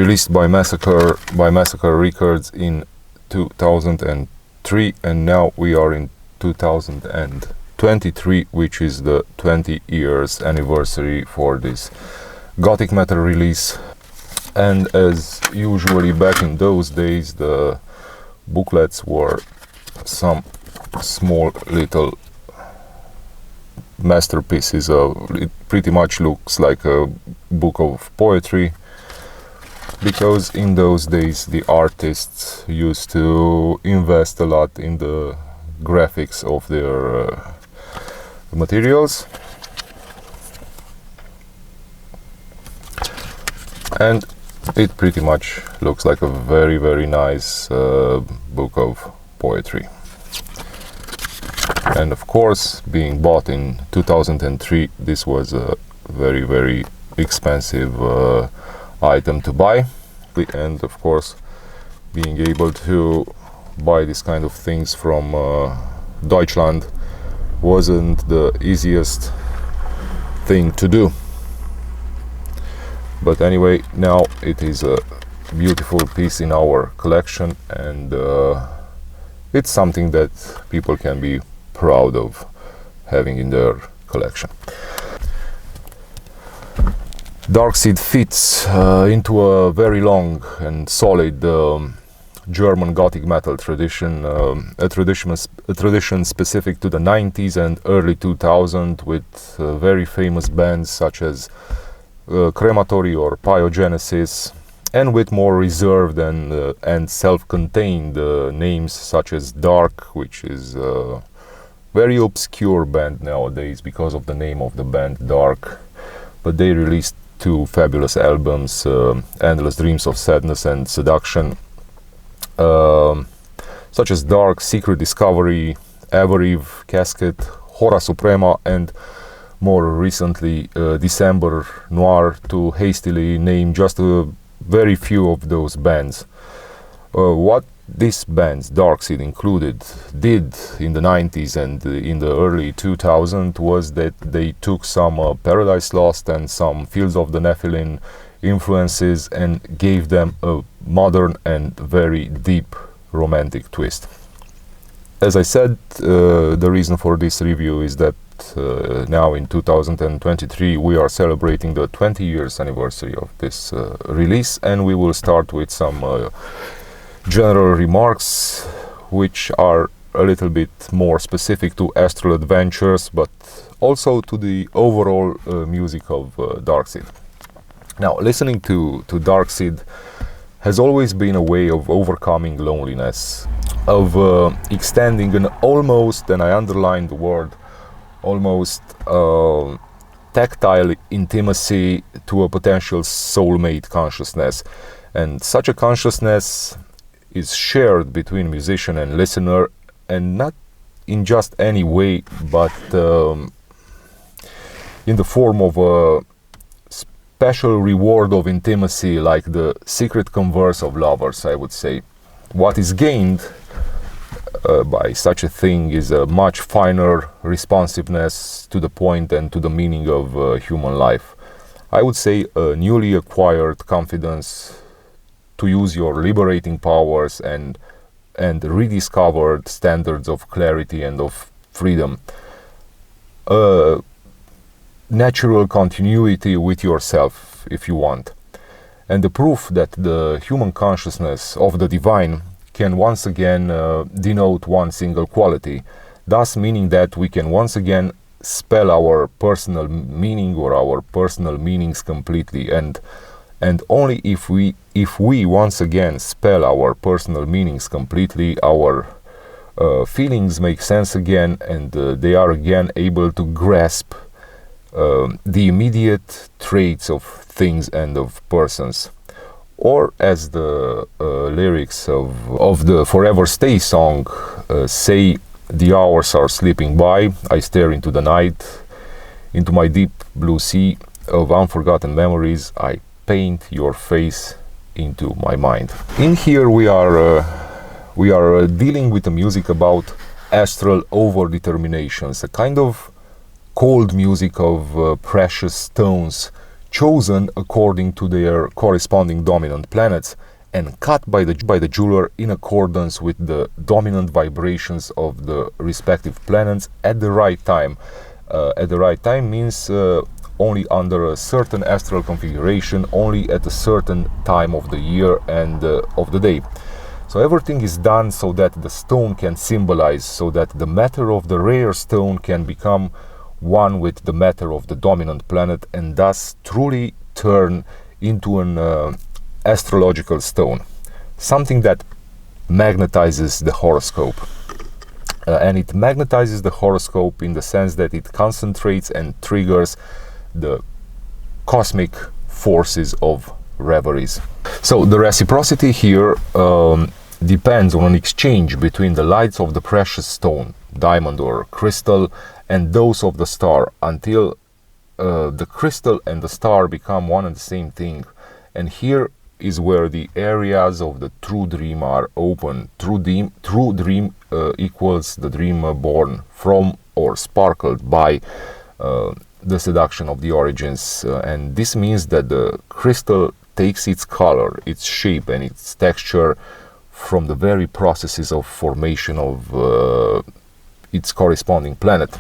released by Massacre Records in 2003, and now we are in 2023, which is the 20 years anniversary for this Gothic metal release. And as usually back in those days, the booklets were some small little masterpieces. It pretty much looks like a book of poetry, because in those days the artists used to invest a lot in the graphics of their materials. And it pretty much looks like a very, very nice book of poetry. And of course, being bought in 2003, this was a very, very expensive item to buy. And of course, being able to buy this kind of things from Deutschland wasn't the easiest thing to do. But anyway, now it is a beautiful piece in our collection, and it's something that people can be proud of having in their collection. Darkseed fits into a very long and solid German Gothic metal tradition, a tradition specific to the 90s and early 2000s, with very famous bands such as Crematory or Pyogenesis, and with more reserved and self-contained names such as Dark, which is a very obscure band nowadays because of the name of the band, Dark. But they released two fabulous albums, Endless Dreams of Sadness and Seduction, such as Dark, Secret Discovery, Averive, Casket, Hora Suprema, and more recently December Noir, to hastily name just a very few of those bands. What these bands, Darkseed included, did in the 90s and in the early 2000s was that they took some Paradise Lost and some Fields of the Nephilim influences and gave them a modern and very deep romantic twist. As I said, the reason for this review is that now in 2023 we are celebrating the 20 years anniversary of this release, and we will start with some general remarks which are a little bit more specific to Astral Adventures, but also to the overall music of Darkseed. Now, listening to Darkseed has always been a way of overcoming loneliness, of extending an almost, and I underline the word, almost tactile intimacy to a potential soulmate consciousness. And such a consciousness is shared between musician and listener, and not in just any way, but in the form of a special reward of intimacy, like the secret converse of lovers, I would say. What is gained by such a thing is a much finer responsiveness to the point and to the meaning of human life. I would say a newly acquired confidence to use your liberating powers and rediscovered standards of clarity and of freedom. Natural continuity with yourself, if you want. And the proof that the human consciousness of the divine can once again denote one single quality, thus meaning that we can once again spell our personal meaning or our personal meanings completely, and only if we once again spell our personal meanings completely, our feelings make sense again, and they are again able to grasp the immediate traits of things and of persons. Or as the lyrics of the Forever Stay song say, the hours are slipping by, I stare into the night, into my deep blue sea of unforgotten memories, I paint your face into my mind. In here we are dealing with the music about astral overdeterminations, a kind of cold music of precious stones chosen according to their corresponding dominant planets and cut by the jeweler in accordance with the dominant vibrations of the respective planets at the right time. At the right time means only under a certain astral configuration, only at a certain time of the year and of the day. So everything is done so that the stone can symbolize, so that the matter of the rare stone can become one with the matter of the dominant planet and thus truly turn into an astrological stone, something that magnetizes the horoscope. And it magnetizes the horoscope in the sense that it concentrates and triggers the cosmic forces of reveries. So the reciprocity here depends on an exchange between the lights of the precious stone, diamond or crystal, and those of the star, until the crystal and the star become one and the same thing. And here is where the areas of the true dream are open. True dream equals the dream born from or sparkled by the seduction of the origins, and this means that the crystal takes its color, its shape and its texture from the very processes of formation of its corresponding planet.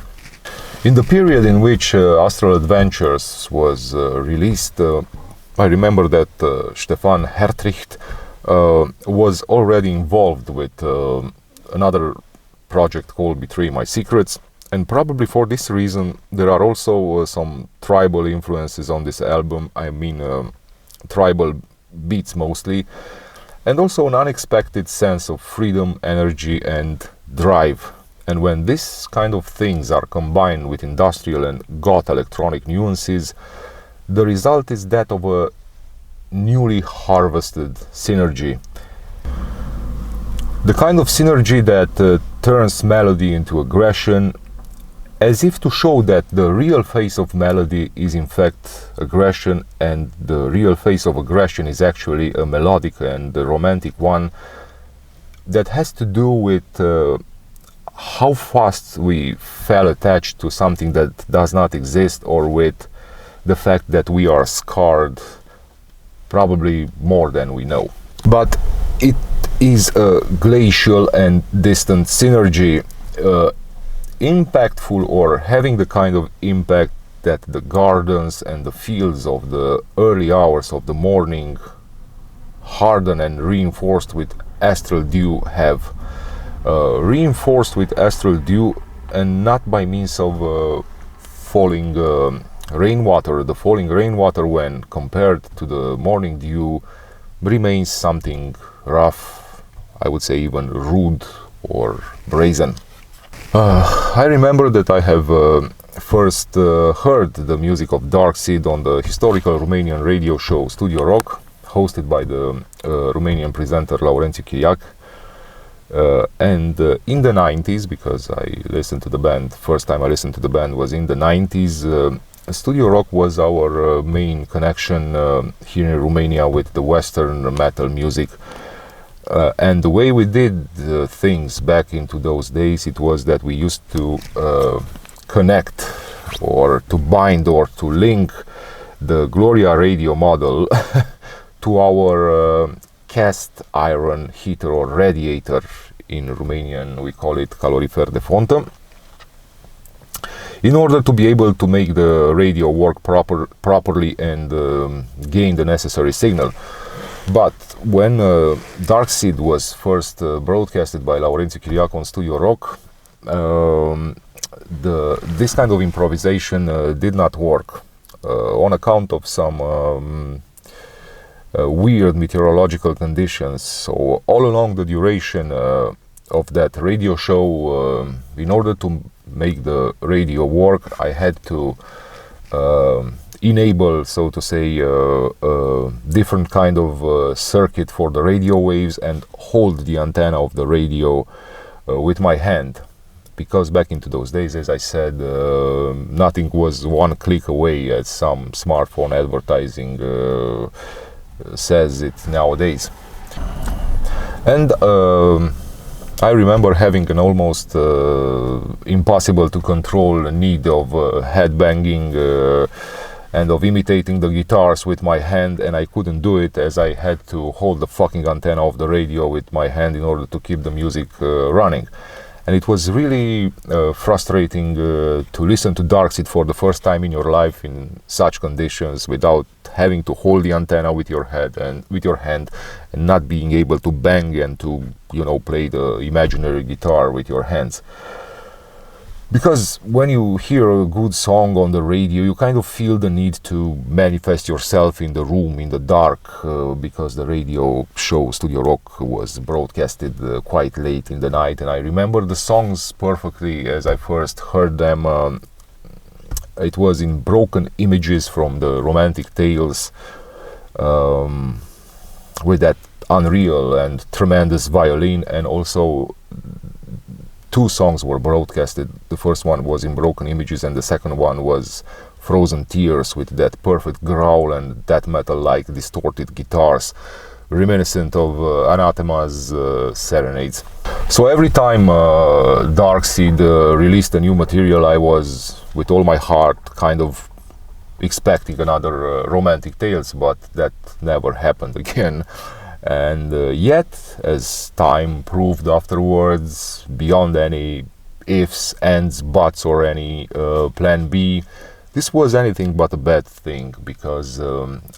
In the period in which Astral Adventures was released, I remember that Stefan Hertricht was already involved with another project called Betray My Secrets, and probably for this reason there are also some tribal influences on this album. I mean tribal beats mostly, and also an unexpected sense of freedom, energy and drive. And when this kind of things are combined with industrial and goth electronic nuances, the result is that of a newly harvested synergy. The kind of synergy that turns melody into aggression, as if to show that the real face of melody is in fact aggression, and the real face of aggression is actually a melodic and a romantic one that has to do with how fast we fell attached to something that does not exist, or with the fact that we are scarred probably more than we know. But it is a glacial and distant synergy, impactful, or having the kind of impact that the gardens and the fields of the early hours of the morning, hardened and reinforced with astral dew, have. Reinforced with astral dew, and not by means of falling rainwater. The falling rainwater, when compared to the morning dew, remains something rough, I would say even rude or brazen. I remember that I have first heard the music of Darkseed on the historical Romanian radio show Studio Rock, hosted by the Romanian presenter Laurențiu Chiriac. And in the 90s, because I listened to the band, first time I listened to the band was in the 90s, Studio Rock was our main connection here in Romania with the Western metal music. And the way we did things back into those days, it was that we used to connect, or to bind, or to link the Gloria radio model to our cast iron heater or radiator. In Romanian we call it calorifer de fontă, in order to be able to make the radio work properly and gain the necessary signal. But when Darkseed was first broadcasted by Laurențiu Chiriac on Studio Rock, this kind of improvisation did not work on account of some weird meteorological conditions. So all along the duration of that radio show, in order to make the radio work, I had to enable, so to say, a different kind of circuit for the radio waves and hold the antenna of the radio with my hand. Because back into those days, as I said, nothing was one click away, as some smartphone advertising says it nowadays. And I remember having an almost impossible to control need of headbanging and of imitating the guitars with my hand, and I couldn't do it as I had to hold the fucking antenna of the radio with my hand in order to keep the music running. And it was really frustrating to listen to Darkseed for the first time in your life in such conditions, without having to hold the antenna with your head and with your hand, and not being able to bang and to, you know, play the imaginary guitar with your hands. Because when you hear a good song on the radio, you kind of feel the need to manifest yourself in the room in the dark, because the radio show Studio Rock was broadcasted quite late in the night, and I remember the songs perfectly as I first heard them. It was in broken images from the Romantic Tales, with that unreal and tremendous violin, and also two songs were broadcasted. The first one was in broken images, and the second one was Frozen Tears, with that perfect growl and death metal-like distorted guitars, reminiscent of Anathema's Serenades. So every time Darkseed released a new material, I was, with all my heart, kind of expecting another Romantic Tales, but that never happened again. And yet, as time proved afterwards, beyond any ifs, ands, buts, or any plan B, this was anything but a bad thing, because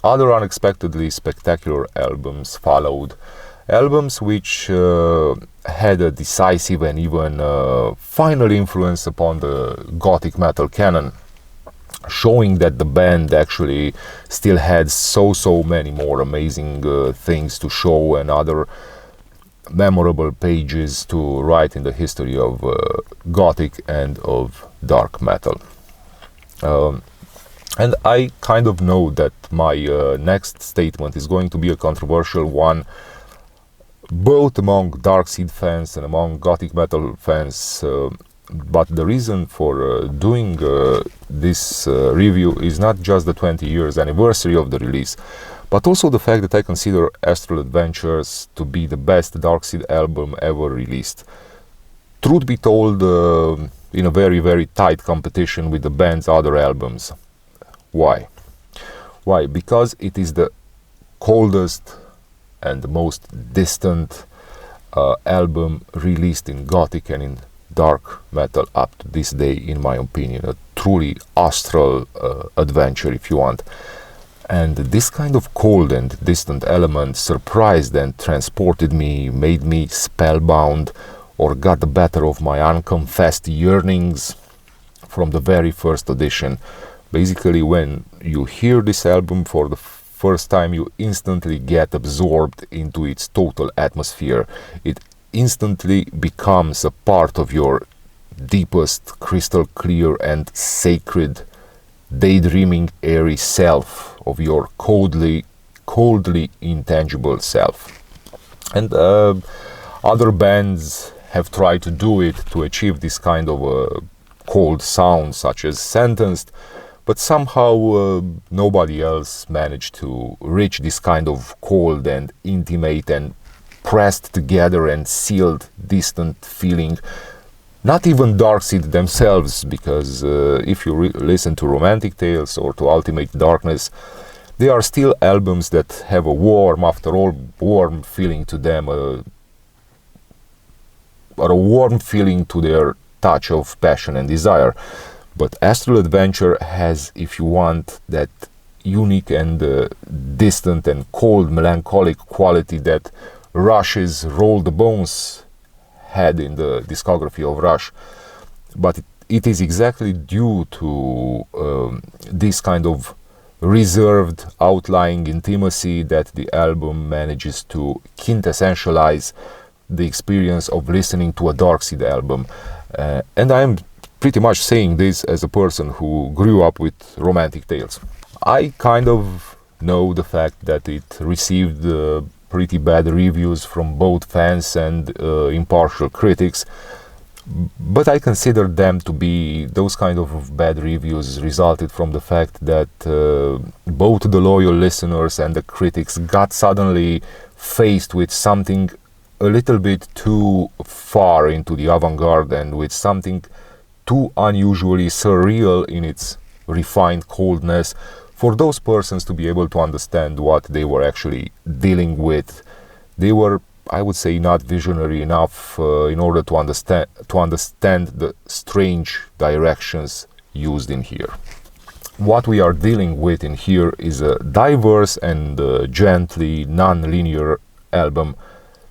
other unexpectedly spectacular albums followed. Albums which had a decisive and even final influence upon the Gothic metal canon, showing that the band actually still had so many more amazing things to show, and other memorable pages to write in the history of Gothic and of dark metal. And I kind of know that my next statement is going to be a controversial one, both among Darkseed fans and among Gothic metal fans. But the reason for doing this review is not just the 20 years anniversary of the release, but also the fact that I consider Astral Adventures to be the best Darkseed album ever released. Truth be told, in a very tight competition with the band's other albums. Why? Why? Because it is the coldest and the most distant album released in Gothic and in dark metal up to this day, in my opinion. A truly astral adventure, if you want. And this kind of cold and distant element surprised and transported me, made me spellbound, or got the better of my unconfessed yearnings from the very first audition. Basically, when you hear this album for the first time, you instantly get absorbed into its total atmosphere. It instantly becomes a part of your deepest, crystal clear and sacred, daydreaming, airy self, of your coldly intangible self. And other bands have tried to do it to achieve this kind of a cold sound, such as Sentenced, but somehow nobody else managed to reach this kind of cold and intimate and pressed together and sealed distant feeling. Not even Darkseed themselves, because if you listen to Romantic Tales or to Ultimate Darkness, they are still albums that have a warm, after all, warm feeling to them, or a warm feeling to their touch of passion and desire. But Astral Adventure has, if you want, that unique and distant and cold, melancholic quality that Rush's Roll the Bones had in the discography of Rush. But it is exactly due to this kind of reserved, outlying intimacy that the album manages to quintessentialize the experience of listening to a Darkseed album. And I'm pretty much saying this as a person who grew up with Romantic Tales. I kind of know the fact that it received pretty bad reviews from both fans and impartial critics, but I consider them to be, those kind of bad reviews resulted from the fact that both the loyal listeners and the critics got suddenly faced with something a little bit too far into the avant-garde, and with something too unusually surreal in its refined coldness, for those persons to be able to understand what they were actually dealing with. They were, I would say, not visionary enough in order to understand the strange directions used in here. What we are dealing with in here is a diverse and gently non-linear album.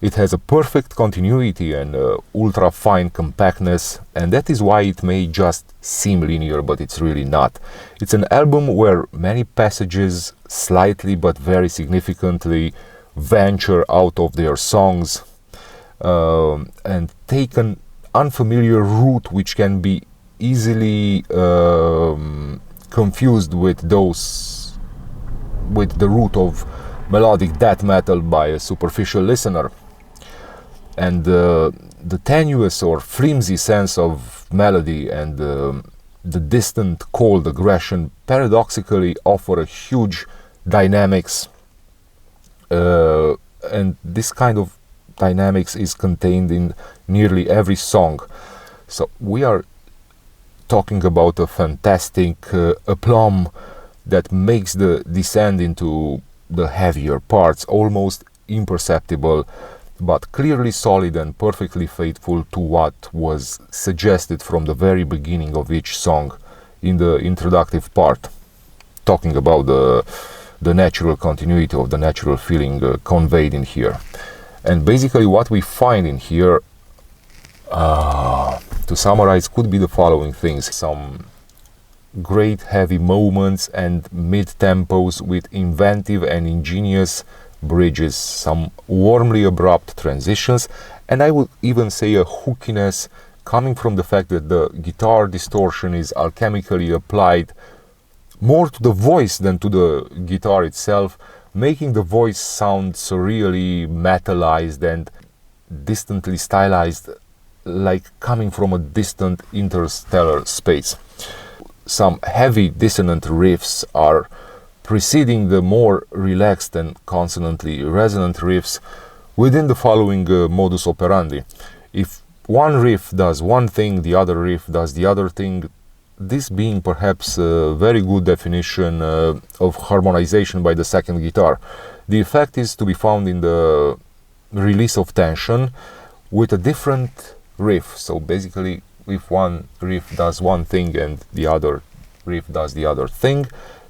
It has a perfect continuity and ultra-fine compactness, and that is why it may just seem linear, but it's really not. It's an album where many passages slightly but very significantly venture out of their songs and take an unfamiliar route which can be easily confused with the route of melodic death metal by a superficial listener. And the tenuous or flimsy sense of melody and the distant cold aggression paradoxically offer a huge dynamics, and this kind of dynamics is contained in nearly every song. So we are talking about a fantastic aplomb that makes the descent into the heavier parts almost imperceptible, but clearly solid and perfectly faithful to what was suggested from the very beginning of each song in the introductive part, talking about the natural continuity of the natural feeling conveyed in here. And basically what we find in here, to summarize, could be the following things: some great heavy moments and mid-tempos with inventive and ingenious bridges, some warmly abrupt transitions, and I would even say a hookiness coming from the fact that the guitar distortion is alchemically applied more to the voice than to the guitar itself, making the voice sound surreally metallized and distantly stylized, like coming from a distant interstellar space. Some heavy dissonant riffs are preceding the more relaxed and consonantly resonant riffs within the following modus operandi. If one riff does one thing, the other riff does the other thing, this being perhaps a very good definition of harmonization by the second guitar. The effect is to be found in the release of tension with a different riff. So basically, if one riff does one thing and the other riff does the other thing,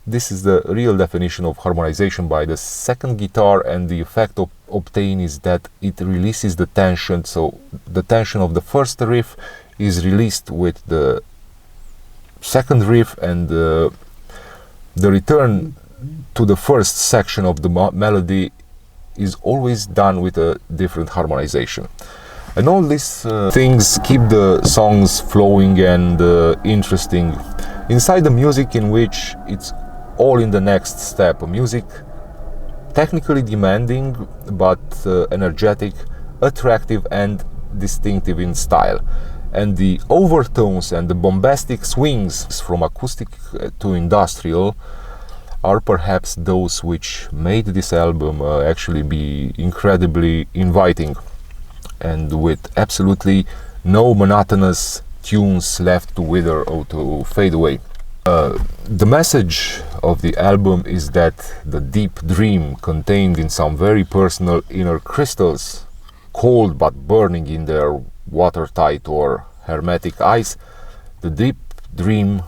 this is the real definition of harmonization by the second guitar, and the effect obtained is that it releases the tension. So the tension of the first riff is released with the second riff, and the return to the first section of the melody is always done with a different harmonization. And all these things keep the songs flowing and interesting inside the music, in which it's all in the next step. A music technically demanding but energetic, attractive and distinctive in style. And the overtones and the bombastic swings from acoustic to industrial are perhaps those which made this album actually be incredibly inviting, and with absolutely no monotonous tunes left to wither or to fade away. The message of the album is that the deep dream contained in some very personal inner crystals, cold but burning in their watertight or hermetic eyes, the deep dream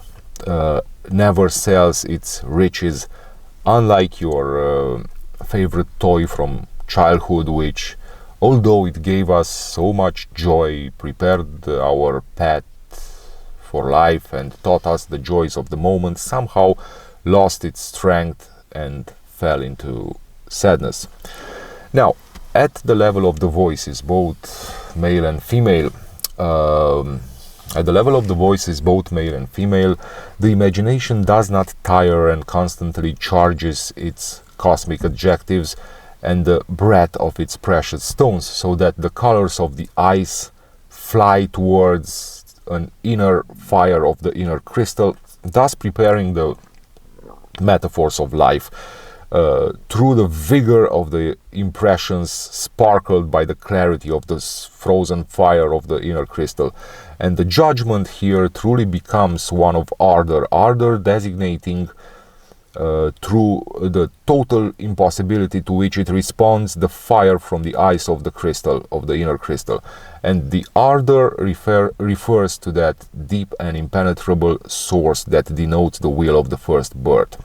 never sells its riches, unlike your favorite toy from childhood, which, although it gave us so much joy, prepared our path for life and taught us the joys of the moment, somehow lost its strength and fell into sadness. Now, at the level of the voices, both male and female, the imagination does not tire and constantly charges its cosmic adjectives and the breath of its precious stones, so that the colors of the eyes fly towards an inner fire of the inner crystal, thus preparing the metaphors of life through the vigor of the impressions sparkled by the clarity of the frozen fire of the inner crystal. And the judgment here truly becomes one of ardor designating through the total impossibility to which it responds, the fire from the eyes of the crystal, of the inner crystal. And the ardor refers to that deep and impenetrable source that denotes the will of the first birth.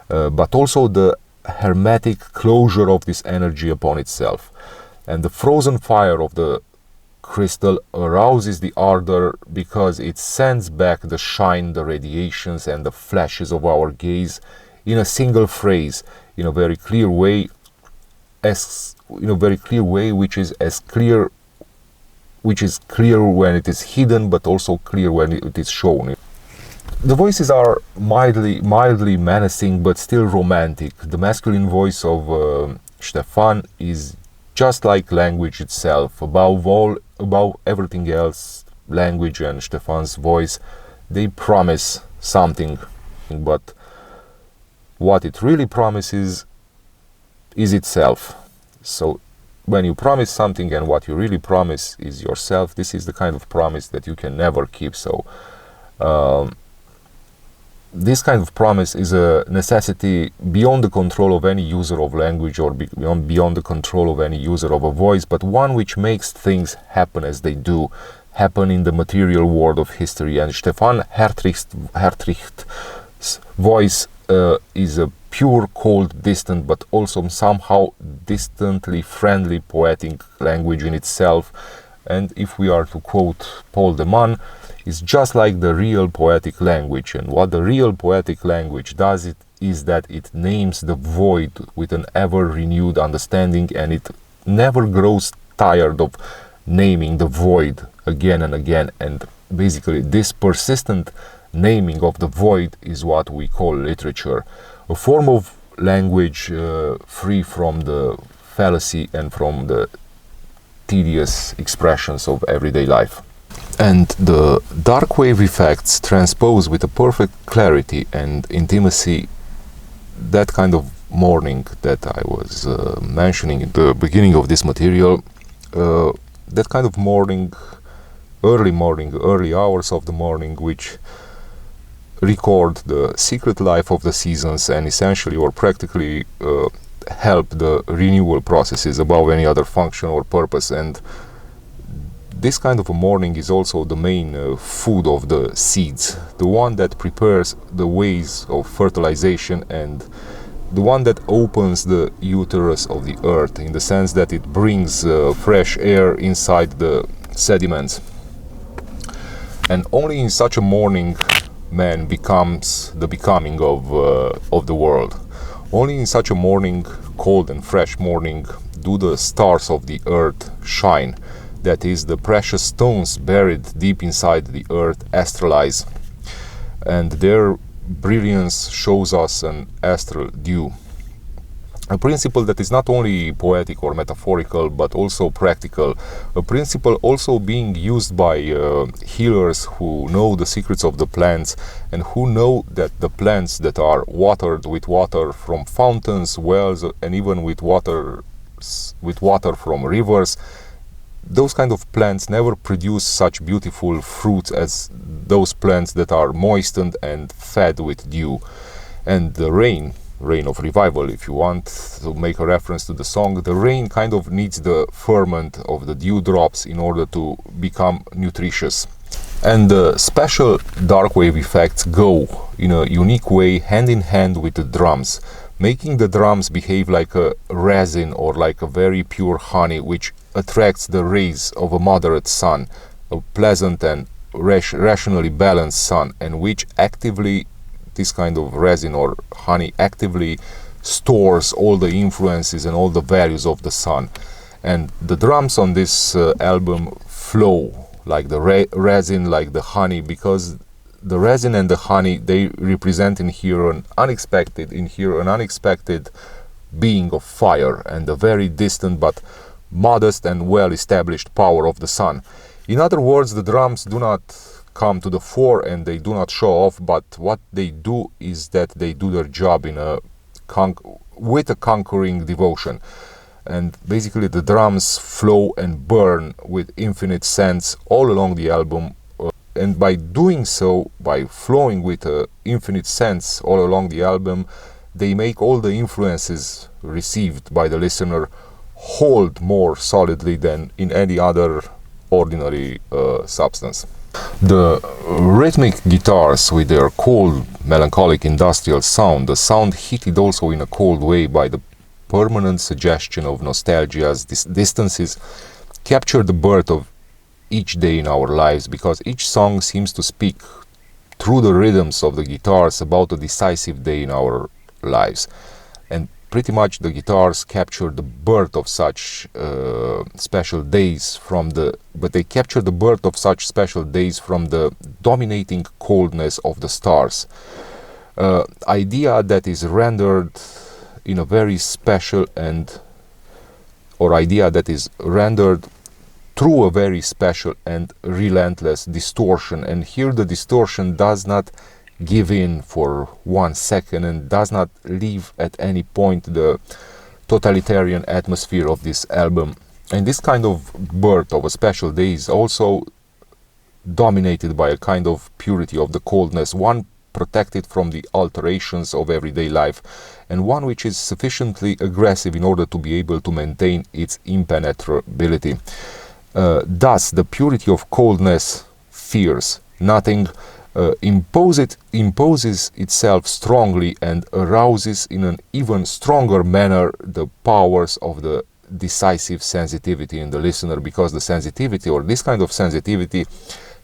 But also the hermetic closure of this energy upon itself. And the frozen fire of the crystal arouses the ardor because it sends back the shine, the radiations and the flashes of our gaze in a single phrase, in a very clear way, which is clear when it is hidden, but also clear when it is shown. The voices are mildly menacing, but still romantic. The masculine voice of Stefan is just like language itself. Above everything else, language and Stefan's voice, they promise something, but what it really promises is itself. So when you promise something and what you really promise is yourself, this is the kind of promise that you can never keep. So this kind of promise is a necessity beyond the control of any user of language or beyond the control of any user of a voice, but one which makes things happen as they do happen in the material world of history. And Stefan Hertricht's voice is a pure, cold, distant, but also somehow distantly friendly poetic language in itself. And if we are to quote Paul de Man, is just like the real poetic language. And what the real poetic language does is that it names the void with an ever-renewed understanding, and it never grows tired of naming the void again and again. And basically this persistent naming of the void is what we call literature, a form of language free from the fallacy and from the tedious expressions of everyday life. And the dark wave effects transpose with a perfect clarity and intimacy that kind of morning that I was mentioning in the beginning of this material, that kind of morning, early hours of the morning, which record the secret life of the seasons and essentially or practically help the renewal processes above any other function or purpose. And this kind of a morning is also the main food of the seeds, the one that prepares the ways of fertilization and the one that opens the uterus of the earth, in the sense that it brings fresh air inside the sediments. And only in such a morning man becomes the becoming of the world. Only in such a morning, cold and fresh morning, do the stars of the earth shine. That is, the precious stones buried deep inside the earth astralize, and their brilliance shows us an astral dew. A principle that is not only poetic or metaphorical, but also practical. A principle also being used by healers who know the secrets of the plants and who know that the plants that are watered with water from fountains, wells, and even with water from rivers, those kind of plants never produce such beautiful fruits as those plants that are moistened and fed with dew. And the rain of revival, if you want to make a reference to the song, the rain kind of needs the ferment of the dew drops in order to become nutritious. And the special dark wave effects go in a unique way hand in hand with the drums, making the drums behave like a resin or like a very pure honey, which attracts the rays of a moderate sun, a pleasant and rationally balanced sun, and which actively, this kind of resin or honey actively stores all the influences and all the values of the sun. And the drums on this album flow like the resin, like the honey, because the resin and the honey, they represent in here an unexpected being of fire and a very distant but modest and well-established power of the sun. In other words, the drums do not come to the fore and they do not show off, but what they do is that they do their job in with a conquering devotion. And basically the drums flow and burn with infinite sense all along the album, and by doing so, by flowing with an infinite sense all along the album, they make all the influences received by the listener hold more solidly than in any other ordinary substance. The rhythmic guitars with their cold, melancholic industrial sound, the sound heated also in a cold way by the permanent suggestion of nostalgia's distances, capture the birth of each day in our lives, because each song seems to speak through the rhythms of the guitars about a decisive day in our lives. And pretty much the guitars capture the birth of such special days but they capture the birth of such special days from the dominating coldness of the stars. Idea that is rendered in a very special idea that is rendered through a very special and relentless distortion. And here the distortion does not give in for 1 second and does not leave at any point the totalitarian atmosphere of this album. And this kind of birth of a special day is also dominated by a kind of purity of the coldness, one protected from the alterations of everyday life, and one which is sufficiently aggressive in order to be able to maintain its impenetrability. Thus, the purity of coldness fears nothing, imposes itself strongly and arouses in an even stronger manner the powers of the decisive sensitivity in the listener, because the sensitivity, or this kind of sensitivity,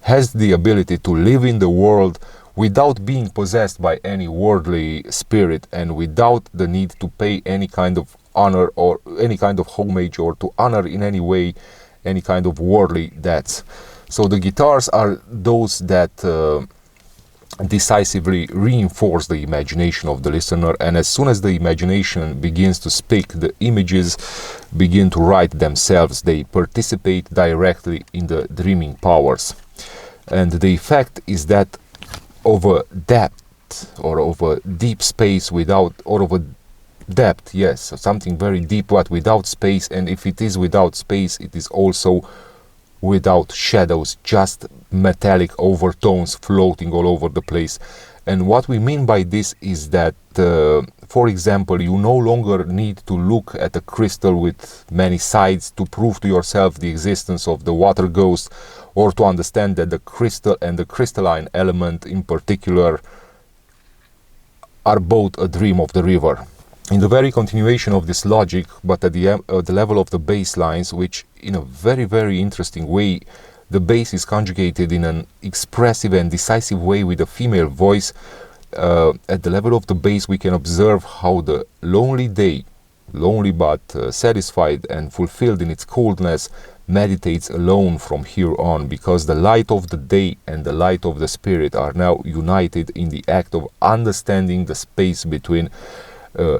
has the ability to live in the world without being possessed by any worldly spirit and without the need to pay any kind of honor or any kind of homage or to honor in any way any kind of worldly debts. So the guitars are those that decisively reinforce the imagination of the listener, and as soon as the imagination begins to speak, the images begin to write themselves. They participate directly in the dreaming powers. And the effect is that of a depth, or of a deep space without, or of a depth, yes, something very deep but without space, and if it is without space, it is also without shadows, just metallic overtones floating all over the place. And what we mean by this is that, for example, you no longer need to look at a crystal with many sides to prove to yourself the existence of the water ghost, or to understand that the crystal and the crystalline element in particular are both a dream of the river. In the very continuation of this logic, but at the level of the bass lines, which in a very, very interesting way, the bass is conjugated in an expressive and decisive way with a female voice. At the level of the bass, we can observe how the lonely day, lonely but satisfied and fulfilled in its coldness, meditates alone from here on, because the light of the day and the light of the spirit are now united in the act of understanding the space between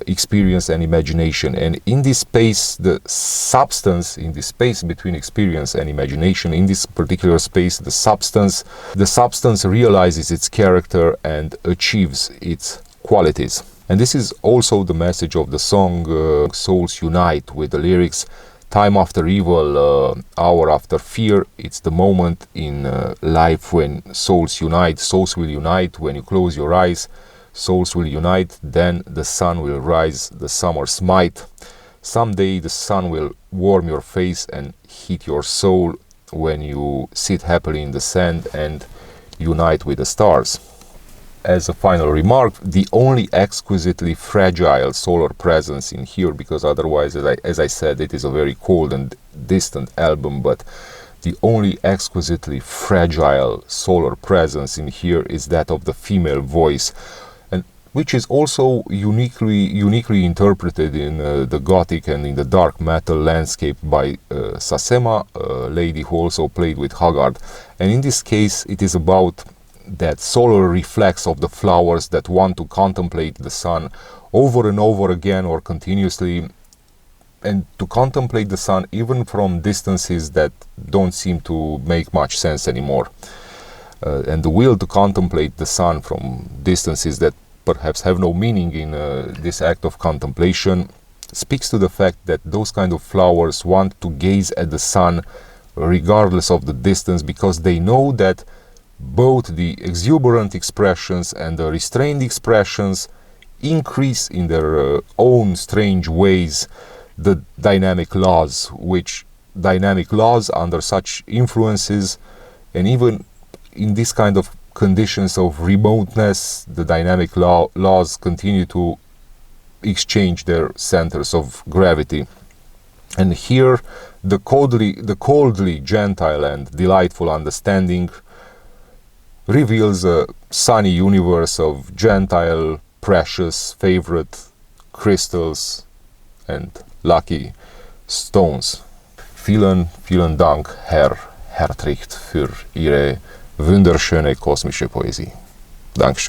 experience and imagination. And in this space, the substance, in this space between experience and imagination, in this particular space, the substance realizes its character and achieves its qualities. And this is also the message of the song Souls Unite, with the lyrics: time after evil, hour after fear. It's the moment in life when souls unite. Souls will unite when you close your eyes. Souls will unite, then the sun will rise, the summer smite. Someday the sun will warm your face and heat your soul when you sit happily in the sand and unite with the stars. As a final remark, the only exquisitely fragile solar presence in here, because otherwise, as I said, it is a very cold and distant album, but the only exquisitely fragile solar presence in here is that of the female voice, which is also uniquely interpreted in the Gothic and in the dark metal landscape by Sasema, a lady who also played with Haggard. And in this case, it is about that solar reflex of the flowers that want to contemplate the sun over and over again or continuously, and to contemplate the sun even from distances that don't seem to make much sense anymore. And the will to contemplate the sun from distances that perhaps have no meaning in this act of contemplation speaks to the fact that those kind of flowers want to gaze at the sun regardless of the distance, because they know that both the exuberant expressions and the restrained expressions increase in their own strange ways the dynamic laws, which dynamic laws under such influences, and even in this kind of conditions of remoteness, the dynamic laws continue to exchange their centers of gravity. And here the coldly gentile and delightful understanding reveals a sunny universe of gentile, precious, favorite crystals and lucky stones. Vielen Dank, Herr Hertricht, für Ihre wunderschöne kosmische Poesie. Dankeschön.